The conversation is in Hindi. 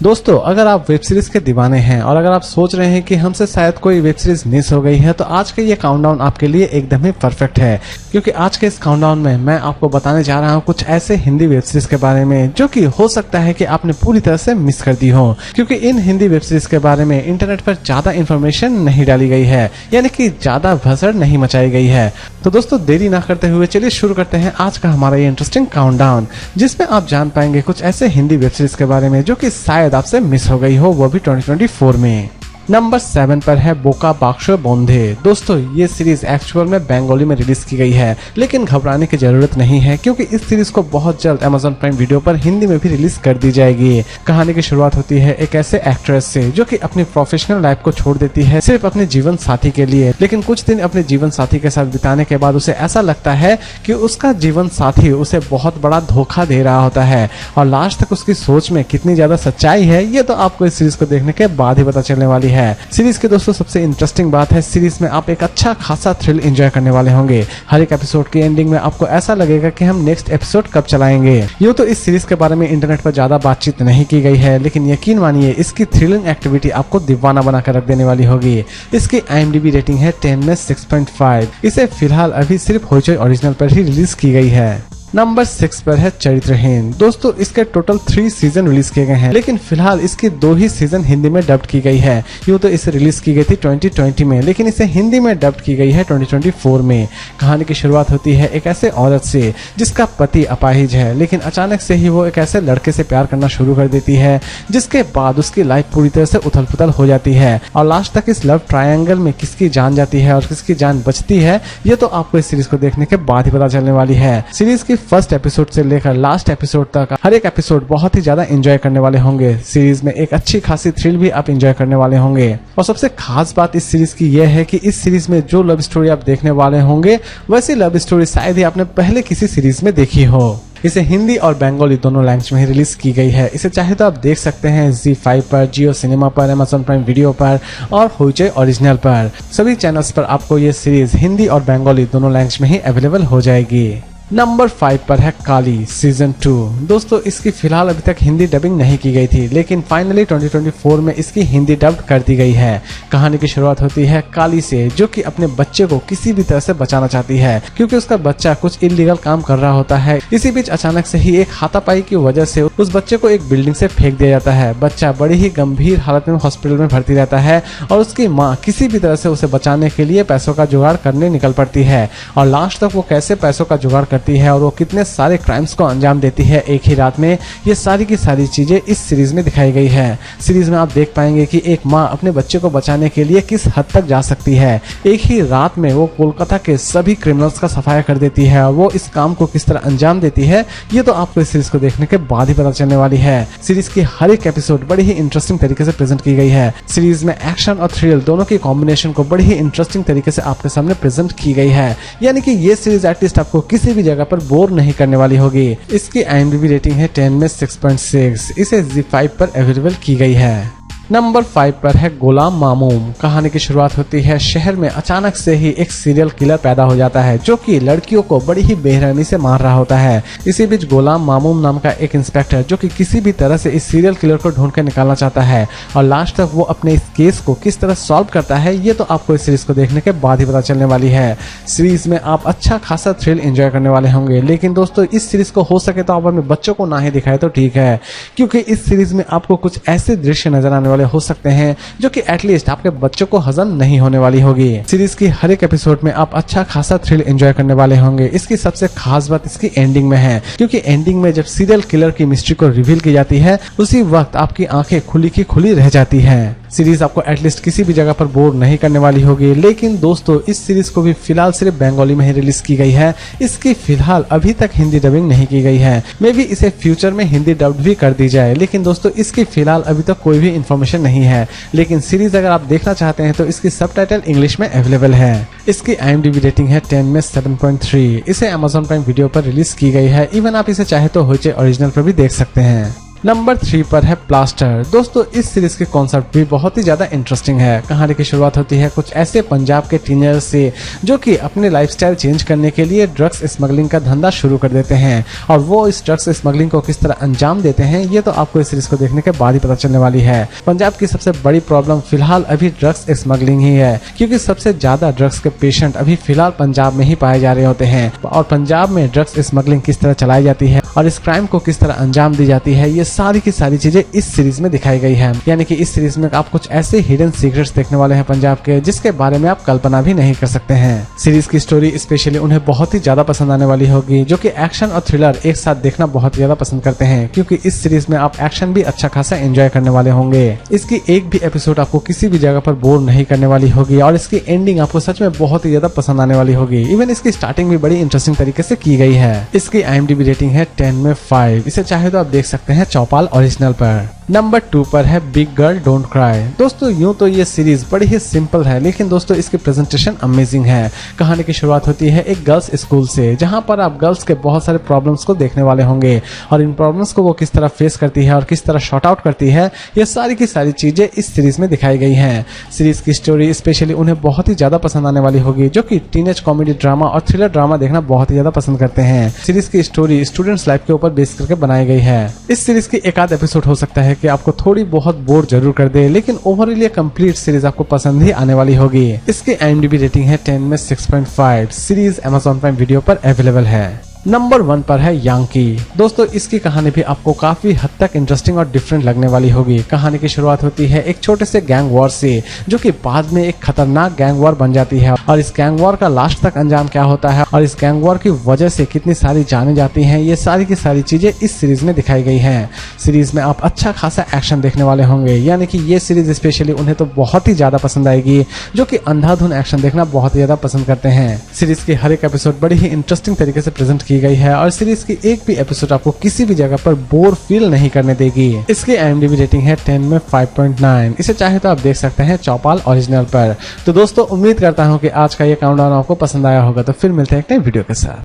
दोस्तों, अगर आप वेब सीरीज के दीवाने हैं और अगर आप सोच रहे हैं कि हमसे शायद कोई वेब सीरीज मिस हो गई है, तो आज का ये काउंटडाउन आपके लिए एकदम ही परफेक्ट है। क्योंकि आज के इस काउंटडाउन में मैं आपको बताने जा रहा हूँ कुछ ऐसे हिंदी वेब सीरीज के बारे में जो कि हो सकता है कि आपने पूरी तरह से मिस कर दी हो, क्योंकि इन हिंदी वेब सीरीज के बारे में इंटरनेट पर ज्यादा इन्फॉर्मेशन नहीं डाली गई है, यानी कि ज्यादा भसड़ नहीं मचाई गई है। तो दोस्तों, देरी ना करते हुए चलिए शुरू करते हैं आज का हमारा ये इंटरेस्टिंग काउंटडाउन, जिसमें आप जान पाएंगे कुछ ऐसे हिंदी वेब सीरीज के बारे में जो कि शायद आपसे मिस हो गई हो, वो भी 2024 में। नंबर 7 पर है बोका बाक्सो बोंधे। दोस्तों, ये सीरीज एक्चुअल में बंगाली में रिलीज की गई है, लेकिन घबराने की जरूरत नहीं है क्योंकि इस सीरीज को बहुत जल्द Amazon प्राइम वीडियो पर हिंदी में भी रिलीज कर दी जाएगी। कहानी की शुरुआत होती है एक ऐसे एक्ट्रेस से जो कि अपनी प्रोफेशनल लाइफ को छोड़ देती है सिर्फ अपने जीवन साथी के लिए, लेकिन कुछ दिन अपने जीवन साथी के साथ बिताने के बाद उसे ऐसा लगता है कि उसका जीवन साथी उसे बहुत बड़ा धोखा दे रहा होता है। और लास्ट तक उसकी सोच में कितनी ज्यादा सच्चाई है, ये तो आपको इस सीरीज को देखने के बाद ही पता चलने वाली है। सीरीज के दोस्तों सबसे इंटरेस्टिंग बात है, सीरीज में आप एक अच्छा खासा थ्रिल एंजॉय करने वाले होंगे। हर एक एपिसोड की एंडिंग में आपको ऐसा लगेगा कि हम नेक्स्ट एपिसोड कब चलाएंगे। यूँ तो इस सीरीज के बारे में इंटरनेट पर ज्यादा बातचीत नहीं की गई है, लेकिन यकीन मानिए इसकी थ्रिलिंग एक्टिविटी आपको दीवाना बनाकर रख देने वाली होगी। इसकी IMDb रेटिंग है 10 में 6.5। इसे फिलहाल अभी सिर्फ होइचोई ओरिजिनल पर ही रिलीज की गई है। नंबर 6 पर है चरित्रहीन। दोस्तों, इसके टोटल 3 सीजन रिलीज किए गए हैं, लेकिन फिलहाल इसकी 2 ही सीजन हिंदी में डब्ड की गई है। यूँ तो इसे रिलीज की गई थी 2020 में, लेकिन इसे हिंदी में डब्ड की गई है 2024 में। कहानी की शुरुआत होती है एक ऐसे औरत से जिसका पति अपाहिज है, लेकिन अचानक से ही वो एक ऐसे लड़के से प्यार करना शुरू कर देती है, जिसके बाद उसकी लाइफ पूरी तरह से उथल पुथल हो जाती है। और लास्ट तक इस लव ट्रायंगल में किसकी जान जाती है और किसकी जान बचती है, ये तो आपको इस सीरीज को देखने के बाद ही पता चलने वाली है। सीरीज की फर्स्ट एपिसोड से लेकर लास्ट एपिसोड तक हर एक एपिसोड बहुत ही ज्यादा एंजॉय करने वाले होंगे। सीरीज में एक अच्छी खासी थ्रिल भी आप एंजॉय करने वाले होंगे। और सबसे खास बात इस सीरीज की यह है कि इस सीरीज में जो लव स्टोरी आप देखने वाले होंगे, वैसी लव स्टोरी शायद ही आपने पहले किसी सीरीज में देखी हो। इसे हिंदी और बंगाली दोनों लैंग्वेज में ही रिलीज की गई है। इसे चाहे तो आप देख सकते हैं ZEE5 पर, जियो सिनेमा पर, Amazon प्राइम वीडियो पर और होइचोई ओरिजिनल पर। सभी चैनल्स पर आपको ये सीरीज हिंदी और बंगाली दोनों लैंग्वेज में ही अवेलेबल हो जाएगी। नंबर 5 पर है काली सीजन 2। दोस्तों, इसकी फिलहाल अभी तक हिंदी डबिंग नहीं की गई थी, लेकिन फाइनली 2024 में इसकी हिंदी डब्ड कर दी गई है। कहानी की शुरुआत होती है काली से, जो कि अपने बच्चे को किसी भी तरह से बचाना चाहती है, क्योंकि उसका बच्चा कुछ इलीगल काम कर रहा होता है। इसी बीच अचानक से ही एक हाथापाई की वजह से उस बच्चे को एक बिल्डिंग से फेंक दिया जाता है। बच्चा बड़ी ही गंभीर हालत में हॉस्पिटल में भर्ती रहता है और उसकी माँ किसी भी तरह से उसे बचाने के लिए पैसों का जुगाड़ करने निकल पड़ती है। और लास्ट तक वो कैसे पैसों का जुगाड़ करती है और वो कितने सारे क्राइम्स को अंजाम देती है एक ही रात में, ये सारी की सारी चीजें इस सीरीज में दिखाई गई है। सीरीज में आप देख पाएंगे कि एक माँ अपने बच्चे को बचाने के लिए किस हद तक जा सकती है। एक ही रात में वो कोलकाता के सभी क्रिमिनल्स का सफाया कर देती है और वो इस काम को किस तरह अंजाम देती है, ये तो आपको इस सीरीज को देखने के बाद ही पता चलने वाली है। सीरीज की हर एक एपिसोड बड़ी ही इंटरेस्टिंग तरीके से प्रेजेंट की गई है। सीरीज में एक्शन और थ्रिल दोनों की कॉम्बिनेशन को बड़ी ही इंटरेस्टिंग तरीके से आपके सामने प्रेजेंट की गई है, यानी कि ये सीरीज एटलीस्ट आपको किसी भी जगह पर बोर नहीं करने वाली होगी। इसकी IMDb रेटिंग है 10 में 6.6। इसे ZEE5 पर अवेलेबल की गई है। नंबर 5 पर है गुलाम मामूम। कहानी की शुरुआत होती है शहर में अचानक से ही एक सीरियल किलर पैदा हो जाता है, जो कि लड़कियों को बड़ी ही बेरहमी से मार रहा होता है। इसी बीच गुलाम मामूम नाम का एक इंस्पेक्टर, जो कि किसी भी तरह से इस सीरियल किलर को ढूंढ कर निकालना चाहता है, और लास्ट तक वो अपने इस केस को किस तरह सॉल्व करता है, ये तो आपको इस सीरीज को देखने के बाद ही पता चलने वाली है। सीरीज में आप अच्छा खासा थ्रिल एंजॉय करने वाले होंगे, लेकिन दोस्तों इस सीरीज को हो सके तो आप अपने बच्चों को ना ही दिखाए तो ठीक है, क्योंकि इस सीरीज में आपको कुछ ऐसे दृश्य नजर आने वाले हो सकते हैं जो कि एटलीस्ट आपके बच्चों को हजम नहीं होने वाली होगी। सीरीज की हर एक एपिसोड में आप अच्छा खासा थ्रिल एंजॉय करने वाले होंगे। इसकी सबसे खास बात इसकी एंडिंग में है, क्योंकि एंडिंग में जब सीरियल किलर की मिस्ट्री को रिवील की जाती है, उसी वक्त आपकी आंखें खुली की खुली रह जाती हैं। सीरीज आपको एटलीस्ट किसी भी जगह पर बोर नहीं करने वाली होगी। लेकिन दोस्तों, इस सीरीज को भी फिलहाल सिर्फ बंगाली में ही रिलीज की गई है। इसकी फिलहाल अभी तक हिंदी डबिंग नहीं की गई है। मे भी इसे फ्यूचर में हिंदी डब्ड भी कर दी जाए, लेकिन दोस्तों इसकी फिलहाल अभी तक कोई भी इन्फॉर्मेशन नहीं है। लेकिन सीरीज अगर आप देखना चाहते हैं तो इसकी सबटाइटल इंग्लिश में अवेलेबल है। इसकी IMDb रेटिंग है 10 में 7.3। इसे Amazon प्राइम वीडियो पर रिलीज की गई है। इवन आप इसे चाहे तो होइचोई ओरिजिनल पर भी देख सकते हैं। नंबर 3 पर है प्लास्टर। दोस्तों इस सीरीज के कॉन्सेप्ट भी बहुत ही ज्यादा इंटरेस्टिंग है। कहानी की शुरुआत होती है कुछ ऐसे पंजाब के टीनेजर से जो कि अपने लाइफस्टाइल चेंज करने के लिए ड्रग्स स्मगलिंग का धंधा शुरू कर देते हैं, और वो इस ड्रग्स स्मगलिंग को किस तरह अंजाम देते हैं ये तो आपको इस सीरीज को देखने के बाद ही पता चलने वाली है। पंजाब की सबसे बड़ी प्रॉब्लम फिलहाल अभी ड्रग्स स्मगलिंग ही है, क्योंकि सबसे ज्यादा ड्रग्स के पेशेंट अभी फिलहाल पंजाब में ही पाए जा रहे होते हैं। और पंजाब में ड्रग्स स्मगलिंग किस तरह चलाई जाती है और इस क्राइम को किस तरह अंजाम दी जाती है, ये सारी की सारी चीजें इस सीरीज में दिखाई गई है। यानी कि इस सीरीज में आप कुछ ऐसे हिडन सीक्रेट्स देखने वाले हैं पंजाब के, जिसके बारे में आप कल्पना भी नहीं कर सकते हैं। सीरीज की स्टोरी स्पेशली उन्हें बहुत ही ज्यादा पसंद आने वाली होगी, जो कि एक्शन और थ्रिलर एक साथ देखना बहुत ज्यादा पसंद करते हैं, क्योंकि इस सीरीज में आप एक्शन भी अच्छा खासा एंजॉय करने वाले होंगे। इसकी एक भी एपिसोड आपको किसी भी जगह पर बोर नहीं करने वाली होगी, और इसकी एंडिंग आपको सच में बहुत ही ज्यादा पसंद आने वाली होगी। इवन इसकी स्टार्टिंग भी बड़ी इंटरेस्टिंग तरीके से की गई है। इसकी IMDb रेटिंग है 10 में 5। इसे चाहे तो आप देख सकते हैं चौपाल ओरिजिनल पर। नंबर 2 पर है बिग गर्ल डोंट क्राई। दोस्तों यूं तो ये सीरीज बड़ी ही सिंपल है, लेकिन दोस्तों इसकी प्रेजेंटेशन अमेजिंग है। कहानी की शुरुआत होती है एक गर्ल्स स्कूल से, जहां पर आप गर्ल्स के बहुत सारे प्रॉब्लम्स को देखने वाले होंगे, और इन प्रॉब्लम्स को वो किस तरह फेस करती है और किस तरह शॉर्ट आउट करती है, ये सारी की सारी चीजें इस सीरीज में दिखाई गई हैं। सीरीज की स्टोरी स्पेशली उन्हें बहुत ही ज्यादा पसंद आने वाली होगी, जो कि टीनेज कॉमेडी ड्रामा और थ्रिलर ड्रामा देखना बहुत ही ज्यादा पसंद करते हैं। सीरीज की स्टोरी स्टूडेंट्स लाइफ के ऊपर बेस करके बनाई गई है। इस सीरीज की एक आध एपिसोड हो सकता है कि आपको थोड़ी बहुत बोर जरूर कर दे, लेकिन ओवरऑल ये कंप्लीट सीरीज आपको पसंद ही आने वाली होगी। इसकी IMDb रेटिंग है 10 में 6.5। सीरीज Amazon प्राइम वीडियो पर अवेलेबल है। नंबर 1 पर है यांकी। दोस्तों इसकी कहानी भी आपको काफी हद तक इंटरेस्टिंग और डिफरेंट लगने वाली होगी। कहानी की शुरुआत होती है एक छोटे से गैंग वॉर से, जो कि बाद में एक खतरनाक गैंग वॉर बन जाती है, और इस गैंग वॉर का लास्ट तक अंजाम क्या होता है और इस गैंग वॉर की वजह से कितनी सारी जाने जाती हैं, ये सारी की सारी चीजें इस सीरीज में दिखाई गई हैं। सीरीज में आप अच्छा खासा एक्शन देखने वाले होंगे, यानी कि ये सीरीज स्पेशली उन्हें तो बहुत ही ज्यादा पसंद आएगी, जो कि अंधाधुन एक्शन देखना बहुत ही ज्यादा पसंद करते हैं। सीरीज की हर एक एपिसोड बड़ी ही इंटरेस्टिंग तरीके से प्रेजेंट की गई है, और सीरीज की एक भी एपिसोड आपको किसी भी जगह पर बोर फील नहीं करने देगी। इसकी IMDb रेटिंग है 10 में 5.9। इसे चाहे तो आप देख सकते हैं चौपाल ओरिजिनल पर। तो दोस्तों उम्मीद करता हूँ कि आज का ये काउंटडाउन आपको पसंद आया होगा। तो फिर मिलते हैं एक नई वीडियो के साथ।